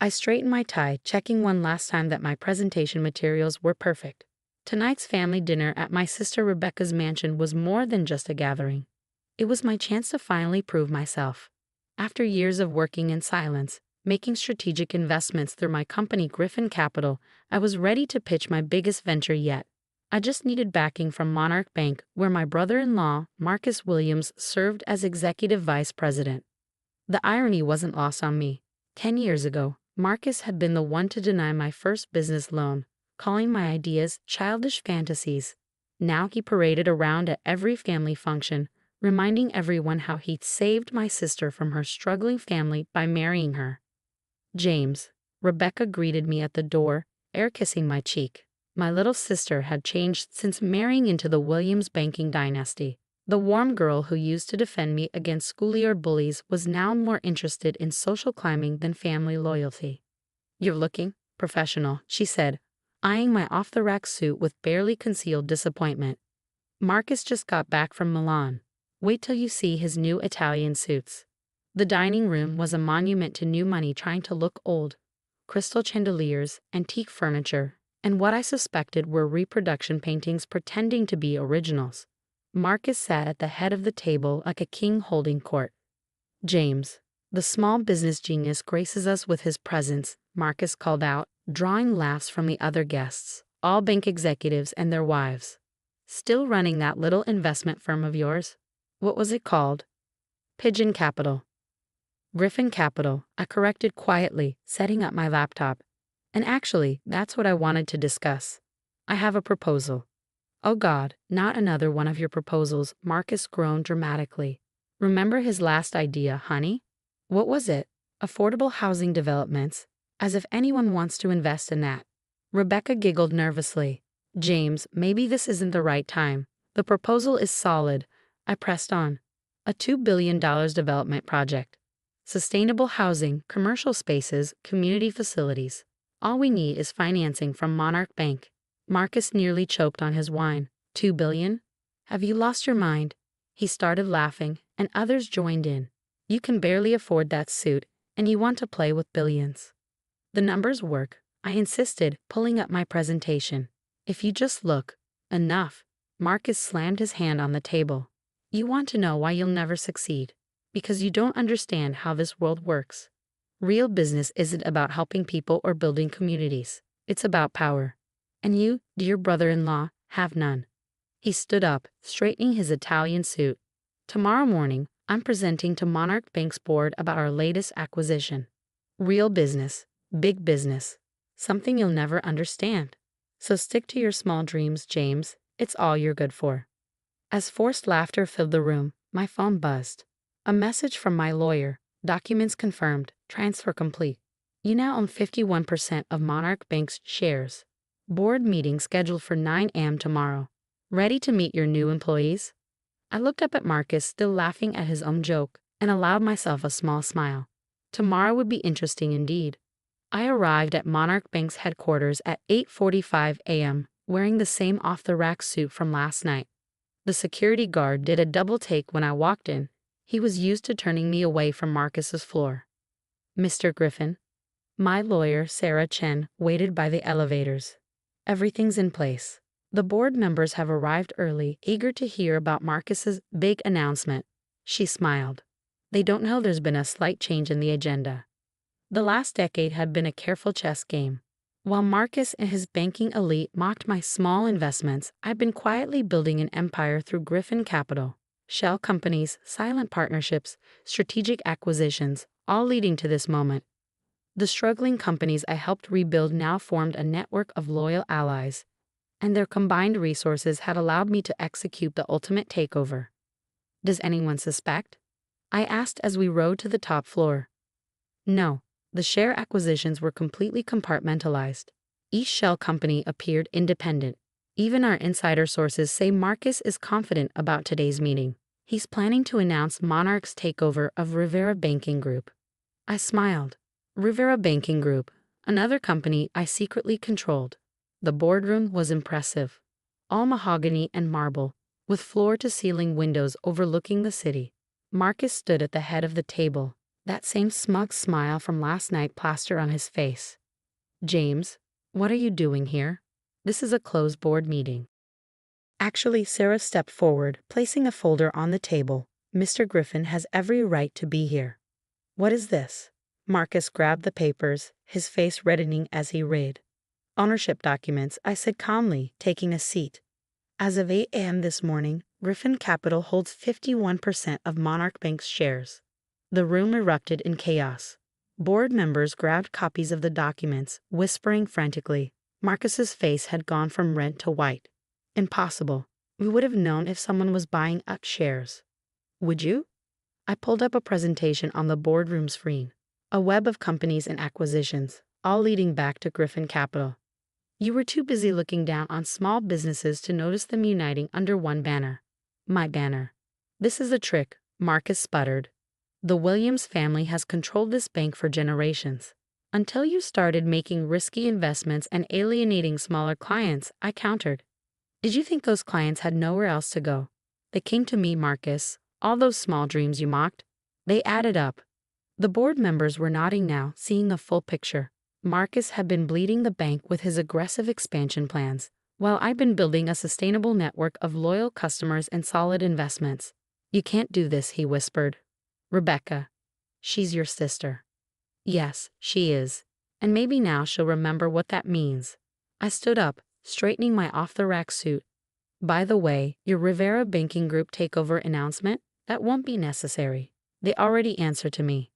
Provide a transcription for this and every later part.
I straightened my tie, checking one last time that my presentation materials were perfect. Tonight's family dinner at my sister Rebecca's mansion was more than just a gathering. It was my chance to finally prove myself. After years of working in silence, making strategic investments through my company Griffin Capital, I was ready to pitch my biggest venture yet. I just needed backing from Monarch Bank, where my brother-in-law, Marcus Williams, served as executive vice president. The irony wasn't lost on me. 10 years ago, Marcus had been the one to deny my first business loan, calling my ideas childish fantasies. Now he paraded around at every family function, reminding everyone how he'd saved my sister from her struggling family by marrying her. James, Rebecca greeted me at the door, air kissing my cheek. My little sister had changed since marrying into the Williams banking dynasty. The warm girl who used to defend me against schoolyard bullies was now more interested in social climbing than family loyalty. "You're looking professional," she said, eyeing my off-the-rack suit with barely concealed disappointment. "Marcus just got back from Milan. Wait till you see his new Italian suits." The dining room was a monument to new money trying to look old. Crystal chandeliers, antique furniture, and what I suspected were reproduction paintings pretending to be originals. Marcus sat at the head of the table like a king holding court. "James, the small business genius graces us with his presence," Marcus called out, drawing laughs from the other guests, all bank executives and their wives. "Still running that little investment firm of yours? What was it called?" "Pigeon Capital." "Griffin Capital," I corrected quietly, setting up my laptop. "And actually, that's what I wanted to discuss. I have a proposal." "Oh God, not another one of your proposals," Marcus groaned dramatically. "Remember his last idea, honey? What was it? Affordable housing developments. As if anyone wants to invest in that." Rebecca giggled nervously. "James, maybe this isn't the right time. The proposal is solid," I pressed on. "A $2 billion development project. Sustainable housing, commercial spaces, community facilities. All we need is financing from Monarch Bank." Marcus nearly choked on his wine. $2 billion? Have you lost your mind?" He started laughing, and others joined in. "You can barely afford that suit, and you want to play with billions." "The numbers work," I insisted, pulling up my presentation. "If you just look." "Enough." Marcus slammed his hand on the table. "You want to know why you'll never succeed? Because you don't understand how this world works. Real business isn't about helping people or building communities. It's about power. And you, dear brother-in-law, have none." He stood up, straightening his Italian suit. "Tomorrow morning, I'm presenting to Monarch Bank's board about our latest acquisition. Real business, big business, something you'll never understand. So stick to your small dreams, James. It's all you're good for." As forced laughter filled the room, my phone buzzed. A message from my lawyer. "Documents confirmed. Transfer complete. You now own 51% of Monarch Bank's shares. Board meeting scheduled for 9 a.m. tomorrow. Ready to meet your new employees?" I looked up at Marcus, still laughing at his own joke, and allowed myself a small smile. Tomorrow would be interesting indeed. I arrived at Monarch Bank's headquarters at 8:45 a.m., wearing the same off-the-rack suit from last night. The security guard did a double take when I walked in. He was used to turning me away from Marcus's floor. "Mr. Griffin." My lawyer, Sarah Chen, waited by the elevators. "Everything's in place. The board members have arrived early, eager to hear about Marcus's big announcement." She smiled. "They don't know there's been a slight change in the agenda. The last decade had been a careful chess game. While Marcus and his banking elite mocked my small investments, I've been quietly building an empire through Griffin Capital. Shell companies, silent partnerships, strategic acquisitions, all leading to this moment. The struggling companies I helped rebuild now formed a network of loyal allies, and their combined resources had allowed me to execute the ultimate takeover." "Does anyone suspect?" I asked as we rode to the top floor. "No, the share acquisitions were completely compartmentalized. Each shell company appeared independent. Even our insider sources say Marcus is confident about today's meeting. He's planning to announce Monarch's takeover of Rivera Banking Group." I smiled. Rivera Banking Group, another company I secretly controlled. The boardroom was impressive. All mahogany and marble, with floor-to-ceiling windows overlooking the city. Marcus stood at the head of the table, That same smug smile from last night plastered on his face. James, what are you doing here? This is a closed board meeting. Actually, Sarah stepped forward, placing a folder on the table. Mr. Griffin has every right to be here. What is this? Marcus grabbed the papers, his face reddening as he read. Ownership documents, I said calmly, taking a seat. As of 8 a.m. this morning, Griffin Capital holds 51% of Monarch Bank's shares. The room erupted in chaos. Board members grabbed copies of the documents, whispering frantically. Marcus's face had gone from red to white. Impossible. We would have known if someone was buying up shares. Would you? I pulled up a presentation on the boardroom screen. A web of companies and acquisitions, all leading back to Griffin Capital. You were too busy looking down on small businesses to notice them uniting under one banner. My banner. This is a trick, Marcus sputtered. The Williams family has controlled this bank for generations. Until you started making risky investments and alienating smaller clients, I countered. Did you think those clients had nowhere else to go? They came to me, Marcus. All those small dreams you mocked. They added up. The board members were nodding now, seeing the full picture. Marcus had been bleeding the bank with his aggressive expansion plans, while I'd been building a sustainable network of loyal customers and solid investments. You can't do this, he whispered. Rebecca. She's your sister. Yes, she is. And maybe now she'll remember what that means. I stood up, straightening my off-the-rack suit. By the way, your Rivera Banking Group takeover announcement? That won't be necessary. They already answer to me.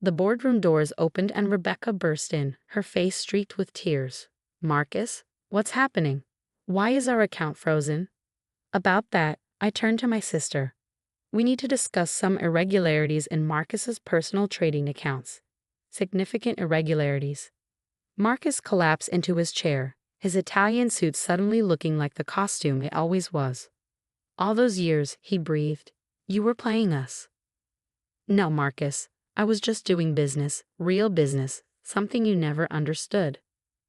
The boardroom doors opened and Rebecca burst in, her face streaked with tears. Marcus, what's happening? Why is our account frozen? About that, I turned to my sister. We need to discuss some irregularities in Marcus's personal trading accounts. Significant irregularities. Marcus collapsed into his chair, his Italian suit suddenly looking like the costume it always was. All those years, he breathed. You were playing us. No, Marcus. I was just doing business, real business, something you never understood.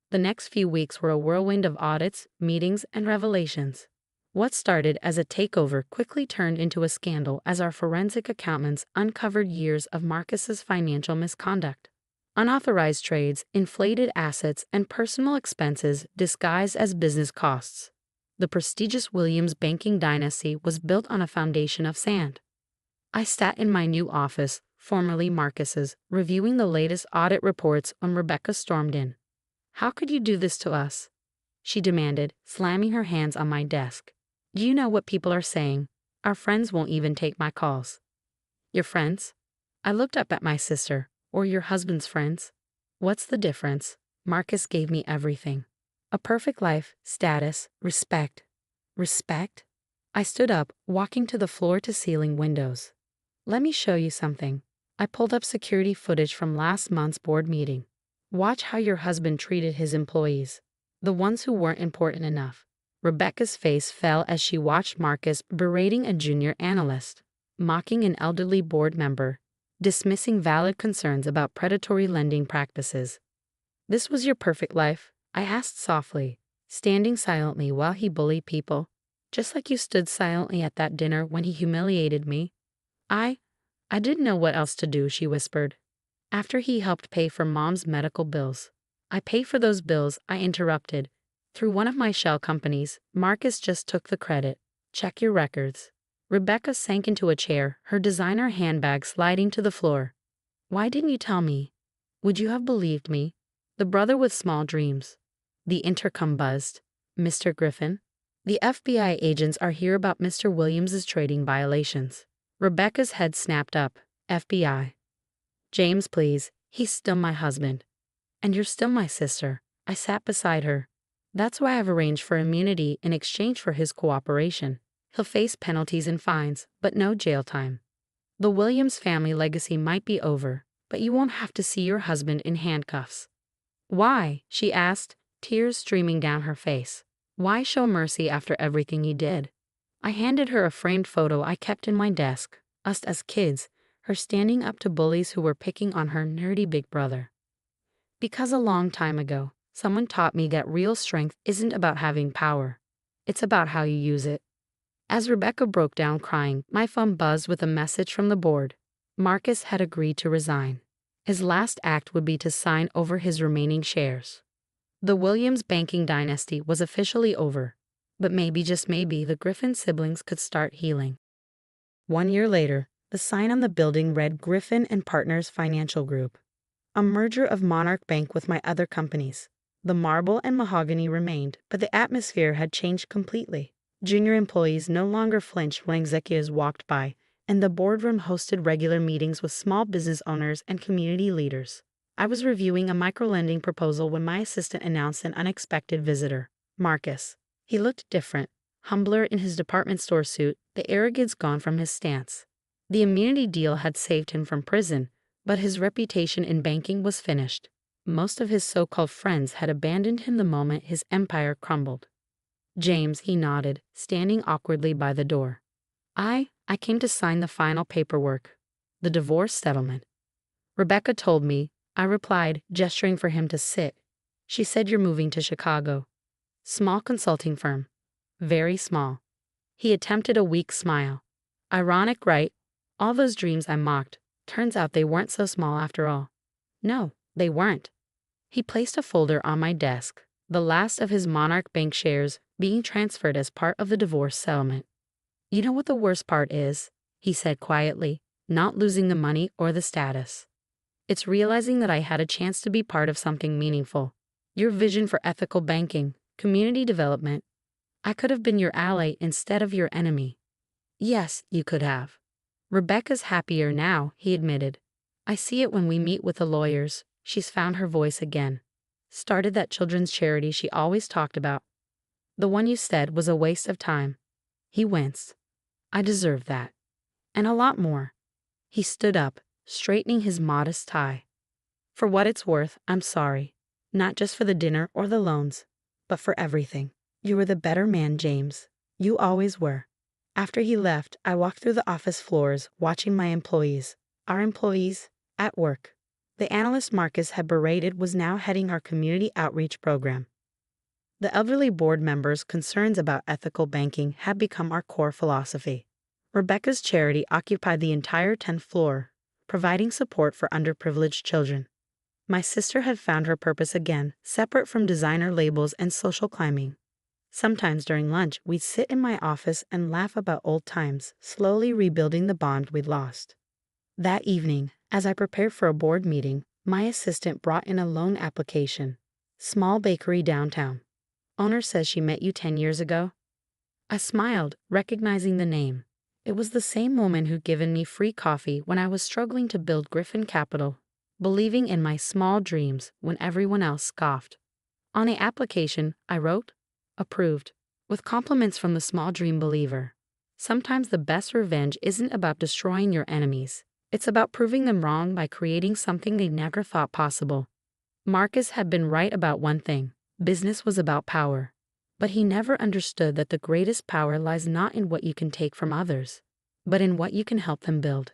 The next few weeks were a whirlwind of audits, meetings, and revelations. What started as a takeover quickly turned into a scandal as our forensic accountants uncovered years of Marcus's financial misconduct. Unauthorized trades, inflated assets, and personal expenses disguised as business costs. The prestigious Williams banking dynasty was built on a foundation of sand. I sat in my new office, formerly Marcus's, reviewing the latest audit reports when Rebecca stormed in. How could you do this to us? She demanded, slamming her hands on my desk. Do you know what people are saying? Our friends won't even take my calls. Your friends? I looked up at my sister. Or your husband's friends? What's the difference? Marcus gave me everything. A perfect life, status, respect. Respect? I stood up, walking to the floor-to-ceiling windows. Let me show you something. I pulled up security footage from last month's board meeting. Watch how your husband treated his employees, the ones who weren't important enough. Rebecca's face fell as she watched Marcus berating a junior analyst, mocking an elderly board member, dismissing valid concerns about predatory lending practices. This was your perfect life? I asked softly, standing silently while he bullied people, just like you stood silently at that dinner when he humiliated me. I didn't know what else to do, she whispered. After he helped pay for Mom's medical bills. I paid for those bills, I interrupted. Through one of my shell companies, Marcus just took the credit. Check your records. Rebecca sank into a chair, her designer handbag sliding to the floor. Why didn't you tell me? Would you have believed me? The brother with small dreams. The intercom buzzed. Mr. Griffin? The FBI agents are here about Mr. Williams's trading violations. Rebecca's head snapped up. FBI. James, please. He's still my husband. And you're still my sister. I sat beside her. That's why I've arranged for immunity in exchange for his cooperation. He'll face penalties and fines, but no jail time. The Williams family legacy might be over, but you won't have to see your husband in handcuffs. Why? She asked, tears streaming down her face. Why show mercy after everything he did? I handed her a framed photo I kept in my desk, us as kids, her standing up to bullies who were picking on her nerdy big brother. Because a long time ago, someone taught me that real strength isn't about having power. It's about how you use it. As Rebecca broke down crying, my phone buzzed with a message from the board. Marcus had agreed to resign. His last act would be to sign over his remaining shares. The Williams banking dynasty was officially over, but maybe, just maybe, the Griffin siblings could start healing. 1 year later, the sign on the building read Griffin and Partners Financial Group, a merger of Monarch Bank with my other companies. The marble and mahogany remained, but the atmosphere had changed completely. Junior employees no longer flinched when executives walked by, and the boardroom hosted regular meetings with small business owners and community leaders. I was reviewing a microlending proposal when my assistant announced an unexpected visitor, Marcus. He looked different, humbler in his department store suit, the arrogance gone from his stance. The immunity deal had saved him from prison, but his reputation in banking was finished. Most of his so-called friends had abandoned him the moment his empire crumbled. James, he nodded, standing awkwardly by the door. I came to sign the final paperwork. The divorce settlement. Rebecca told me, I replied, gesturing for him to sit. She said you're moving to Chicago. Small consulting firm. Very small. He attempted a weak smile. Ironic, right? All those dreams I mocked. Turns out they weren't so small after all. No, they weren't. He placed a folder on my desk, the last of his Monarch Bank shares being transferred as part of the divorce settlement. You know what the worst part is? He said quietly, not losing the money or the status. It's realizing that I had a chance to be part of something meaningful. Your vision for ethical banking, community development. I could have been your ally instead of your enemy. Yes, you could have. Rebecca's happier now, he admitted. I see it when we meet with the lawyers. She's found her voice again. Started that children's charity she always talked about. The one you said was a waste of time. He winced. I deserve that. And a lot more. He stood up, straightening his modest tie. For what it's worth, I'm sorry. Not just for the dinner or the loans, but for everything. You were the better man, James. You always were. After he left, I walked through the office floors, watching my employees. Our employees, at work. The analyst Marcus had berated was now heading our community outreach program. The elderly board members' concerns about ethical banking had become our core philosophy. Rebecca's charity occupied the entire 10th floor, providing support for underprivileged children. My sister had found her purpose again, separate from designer labels and social climbing. Sometimes during lunch, we'd sit in my office and laugh about old times, slowly rebuilding the bond we'd lost. That evening, as I prepared for a board meeting, my assistant brought in a loan application. Small bakery downtown. Owner says she met you 10 years ago. I smiled, recognizing the name. It was the same woman who'd given me free coffee when I was struggling to build Griffin Capital, believing in my small dreams when everyone else scoffed. On the application, I wrote, approved, with compliments from the small dream believer. Sometimes the best revenge isn't about destroying your enemies. It's about proving them wrong by creating something they never thought possible. Marcus had been right about one thing. Business was about power. But he never understood that the greatest power lies not in what you can take from others, but in what you can help them build.